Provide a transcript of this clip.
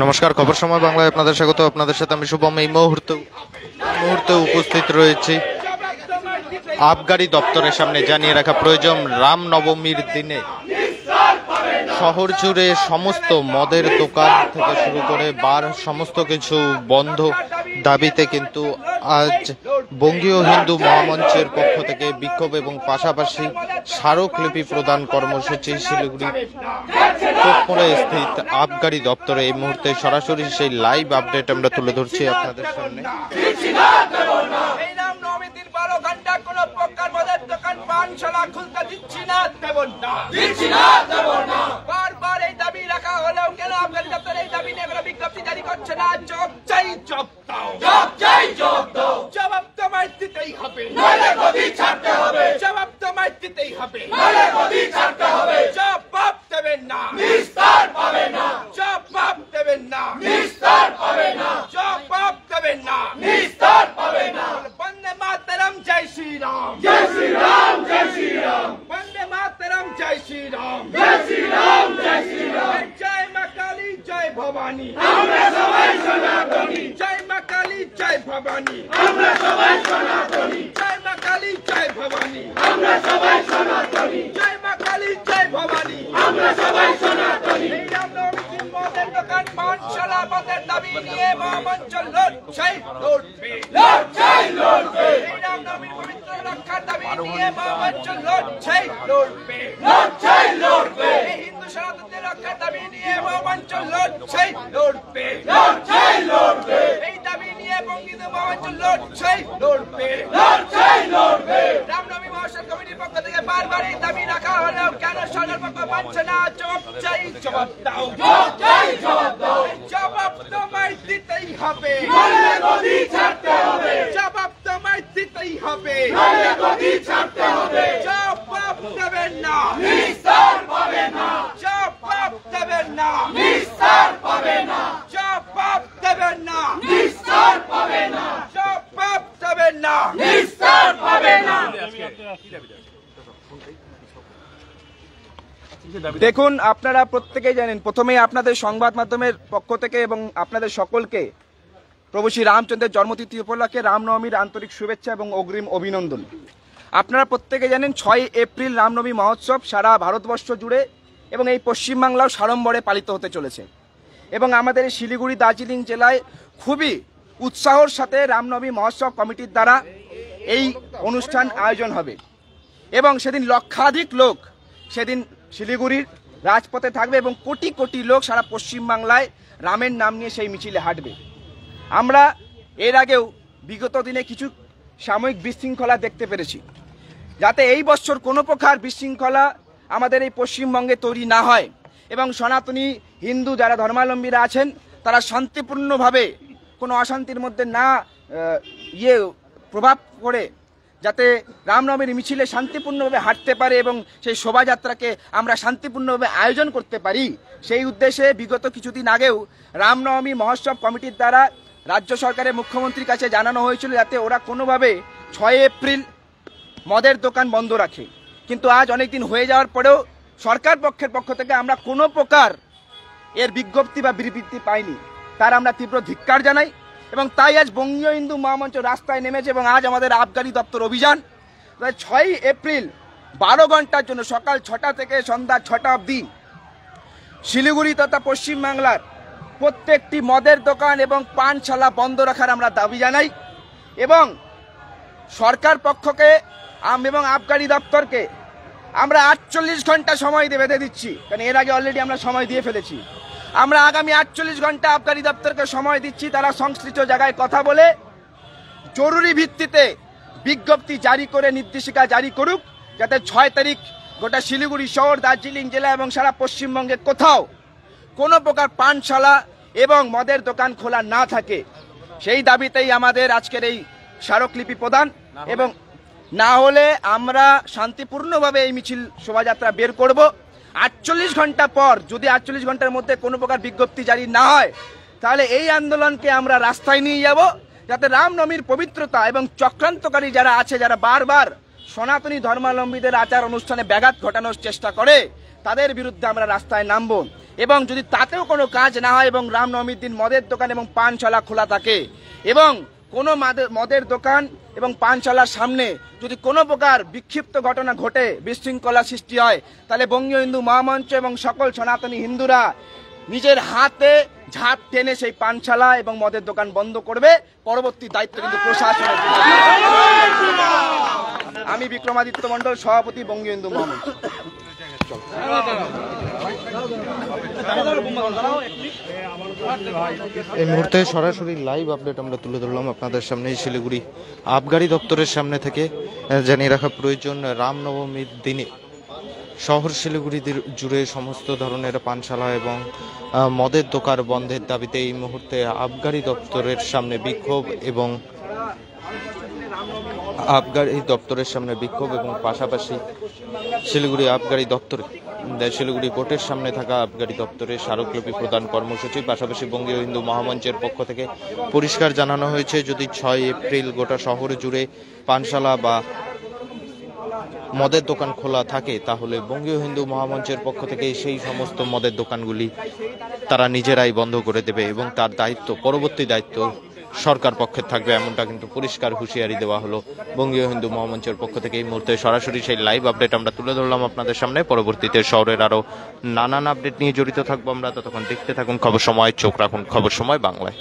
নমস্কার, খবর সময় বাংলায় আপনাদের স্বাগত। আপনাদের সাথে আমি শুভম। এই মুহূর্তে উপস্থিত রয়েছে আবগারি দপ্তরের সামনে। জানিয়ে রাখা প্রয়োজন, রামনবমীর দিনে শহর জুড়ে সমস্ত মদের দোকান থেকে শুরু করে বার সমস্ত কিছু বন্ধ দাবিতে কিন্তু আজ বঙ্গীয় হিন্দু মহামঞ্চের পক্ষ থেকে বিক্ষোভ এবং পাশাপাশি স্মারকলিপি প্রদান কর্মসূচি শিলিগুড়ি চোখমোড়ে স্থিত আবগারি দপ্তরে। এই মুহূর্তে সরাসরি সেই লাইভ আপডেট আমরা তুলে ধরছি আপনাদের সামনে। জবাব তোমায় দিতেই হবে, জবাব তোমায় দিতেই হবে, জবাব দেবেন না, নিস্তার পাবে না, জবাব দেবেন না, নিস্তার পাবে না, জবাব দেবেন না, নিস্তার পাবে না। বন্দে মাতরম, জয় শ্রী রাম, জয় শ্রী রাম, জয় শ্রী রাম। বন্দে মাতরম, জয় শ্রী রাম, জয় শ্রী রাম, জয় শ্রী রাম। জয় মা কালী, জয় ভবানী, আমরা সবাই সনাতনী। জয় মা কালী, জয় ভবানী, আমরা সবাই সনাতনী। জয় মা কালী, জয় ভবানী, আমরা সবাই সনাতনী। জয় মা কালী, জয় ভবানী, আমরা সবাই সনাতনী। এই রামনবমীর দিন মদের দোকান পানশালা মদের দাবি নিয়ে মহামঞ্চ লড়ছে, লড়বে, লড়বে। এই রামনবমীর পবিত্র রক্ষার দাবি নিয়ে মহামঞ্চ লড়ছে, লড়বে, লড়বে। এই হিন্দু সনাতনদের রক্ষার দাবি নিয়ে মহামঞ্চ লড়ছে, লড়বে, লড়বে। এই দাবি নিয়ে বঙ্গীয় মহামঞ্চ লড়ছে, লড়বে, লড়বে। রামনবমী মহোৎসব কমিটির পক্ষ থেকে বারবার এই দাবি রাখা হলেও কেন সরকার পক্ষ মানছে না? জবাব চাই, জবাব দাও, জবাব দাও। জবাব তোমায় দিতেই হবে, গদি ছাড়তে হবে। জবাব তোমায় দিতেই হবে, গদি ছাড়তে হবে। জবাব দেবেন না, নিস্তার পাবে না। জবাব দেবেন না, নিস্তার পাবে না। জবাব দেবেন না, নিস্তার পাবে না। জবাব দেবেন না, নিস্তার পাবে না। দেখুন, আপনারা প্রত্যেকেই জানেন, প্রথমেই আপনাদের সংবাদ মাধ্যমের পক্ষ থেকে এবং আপনাদের সকলকে প্রভু শ্রী রামচন্দ্রের জন্মতিথি উপলক্ষে রামনবমীর আন্তরিক শুভেচ্ছা এবং অগ্রিম অভিনন্দন। আপনারা প্রত্যেকে জানেন 6 এপ্রিল রামনবমী মহোৎসব সারা ভারতবর্ষ জুড়ে এবং এই পশ্চিমবাংলাও সাড়ম্বরে পালিত হতে চলেছে। এবং আমাদের এই শিলিগুড়ি দার্জিলিং জেলায় খুবই উৎসাহর সাথে রামনবমী মহোৎসব কমিটির দ্বারা এই অনুষ্ঠান আয়োজন হবে এবং সেদিন লক্ষাধিক লোক সেদিন শিলিগুড়ির রাজপথে থাকবে এবং কোটি কোটি লোক সারা পশ্চিমবাংলায় রামের নাম নিয়ে সেই মিছিলে হাঁটবে। আমরা এর আগেও বিগত দিনে কিছু সাময়িক বিশৃঙ্খলা দেখতে পেরেছি, যাতে এই বছর কোনো প্রকার বিশৃঙ্খলা আমাদের এই পশ্চিমবঙ্গে তৈরি না হয় এবং সনাতনী হিন্দু যারা ধর্মাবলম্বীরা আছেন তারা শান্তিপূর্ণভাবে কোনো অশান্তির মধ্যে না প্রভাব করে যাতে রামনবমীর মিছিলে শান্তিপূর্ণভাবে হাঁটতে পারে এবং সেই শোভাযাত্রাকে আমরা শান্তিপূর্ণভাবে আয়োজন করতে পারি, সেই উদ্দেশ্যে বিগত কিছুদিন আগেও রামনবমী মহোৎসব কমিটির দ্বারা রাজ্য সরকারের মুখ্যমন্ত্রীর কাছে জানানো হয়েছিল যাতে ওরা কোনোভাবে 6 এপ্রিল মদের দোকান বন্ধ রাখে। কিন্তু আজ অনেক দিন হয়ে যাওয়ার পরেও সরকার পক্ষের পক্ষ থেকে আমরা কোনো প্রকার এর বিজ্ঞপ্তি বা বিবৃতি পাইনি। তার আমরা তীব্র ধিক্কার জানাই এবং তাই আজ বঙ্গীয় হিন্দু মহামঞ্চ রাস্তায় নেমেছে এবং আজ আমাদের আবগারি দপ্তর অভিযান 6 এপ্রিল 12 ঘন্টার জন্য সকাল 6টা থেকে সন্ধ্যা 6টা অবধি শিলিগুড়ি তথা পশ্চিমবাংলার প্রত্যেকটি মদের দোকান এবং পানশালা বন্ধ রাখার আমরা দাবি জানাই এবং সরকার পক্ষকে এবং আবগারি দপ্তরকে আমরা 48 ঘন্টা সময় বেঁধে দিচ্ছি, কারণ এর আগে অলরেডি আমরা সময় দিয়ে ফেলেছি। আমরা আগামী 48 ঘন্টা আবগারি দপ্তরকে সময় দিচ্ছি, তারা সংশ্লিষ্ট জায়গায় কথা বলে জরুরি ভিত্তিতে বিজ্ঞপ্তি জারি করে নির্দেশিকা জারি করুক যাতে 6 তারিখ গোটা শিলিগুড়ি শহর, দার্জিলিং জেলা এবং সারা পশ্চিমবঙ্গে কোথাও কোনো প্রকার পানশালা এবং মদের দোকান খোলা না থাকে। সেই দাবিতেই আমাদের আজকের এই স্মারকলিপি প্রদান এবং না হলে আমরা শান্তিপূর্ণভাবে এই মিছিল শোভাযাত্রা বের করব। 48 ঘন্টা পর যদি 48 ঘন্টার মধ্যে কোনো প্রকার বিজ্ঞপ্তি জারি না হয় তাহলে এই আন্দোলনকে আমরা রাস্তায় নিয়ে যাব যাতে রামনবমীর পবিত্রতা এবং চক্রান্তকারী যারা আছে, যারা বারবার সনাতনী ধর্মাবলম্বীদের আচার অনুষ্ঠানে ব্যাঘাত ঘটানোর চেষ্টা করে, তাদের বিরুদ্ধে আমরা রাস্তায় নামব এবং যদি তাতেও কোনো কাজ না হয় এবং রামনবমীর দিন মদের দোকান এবং পানশালা খোলা থাকে এবং কোনো মদের দোকান এবং পানশালার সামনে যদি কোনো প্রকার বিক্ষিপ্ত ঘটনা ঘটে, বিশৃঙ্খলা সৃষ্টি হয়, তাহলে বঙ্গীয় হিন্দু মহামঞ্চ এবং সকল সনাতনী হিন্দুরা নিজের হাতে ঝাঁপ টেনে সেই পানশালা এবং মদের দোকান বন্ধ করবে। পরবর্তী দায়িত্ব কিন্তু প্রশাসনের। আমি বিক্রমাদিত্য মণ্ডল, সভাপতি, বঙ্গীয় হিন্দু মহামঞ্চ। এই মুহূর্তে সরাসরি লাইভ আপডেট আমরা তুলে ধরলাম আপনাদের সামনে শিলিগুড়ি আবগারি দপ্তরের সামনে থেকে। জানিয়ে রাখা প্রয়োজন, রামনবমীর দিনে শহর শিলিগুড়ি জুড়ে সমস্ত ধরনের পানশালা এবং মদের দোকান বন্ধের দাবিতে এই মুহূর্তে আবগারি দপ্তরের সামনে বিক্ষোভ এবং পাশাপাশি শিলিগুড়ি আবগারি দপ্তরে শিলিগুড়ি কোর্টের সামনে থাকা আবগারি দপ্তরে স্মারকলিপি প্রদান কর্মসূচি। পাশাপাশি বঙ্গীয় হিন্দু মহামঞ্চের পক্ষ থেকে পরিষ্কার জানানো হয়েছে, যদি 6 এপ্রিল গোটা শহর জুড়ে পানশালা বা মদের দোকান খোলা থাকে তাহলে বঙ্গীয় হিন্দু মহামঞ্চের পক্ষ থেকে সেই সমস্ত মদের দোকানগুলি তারা নিজেরাই বন্ধ করে দেবে এবং তার দায়িত্ব, পরবর্তী দায়িত্ব সরকার পক্ষে থাকবে, এমনটা কিন্তু পরিষ্কার হুঁশিয়ারি দেওয়া হলো বঙ্গীয় হিন্দু মহামঞ্চের পক্ষ থেকে। এই মুহূর্তে সরাসরি সেই লাইভ আপডেট আমরা তুলে ধরলাম আপনাদের সামনে। পরবর্তীতে শহরের আরো নানান আপডেট নিয়ে জড়িত থাকবো আমরা। ততক্ষণ দেখতে থাকুন খবর সময়, চোখ রাখুন খবর সময় বাংলায়।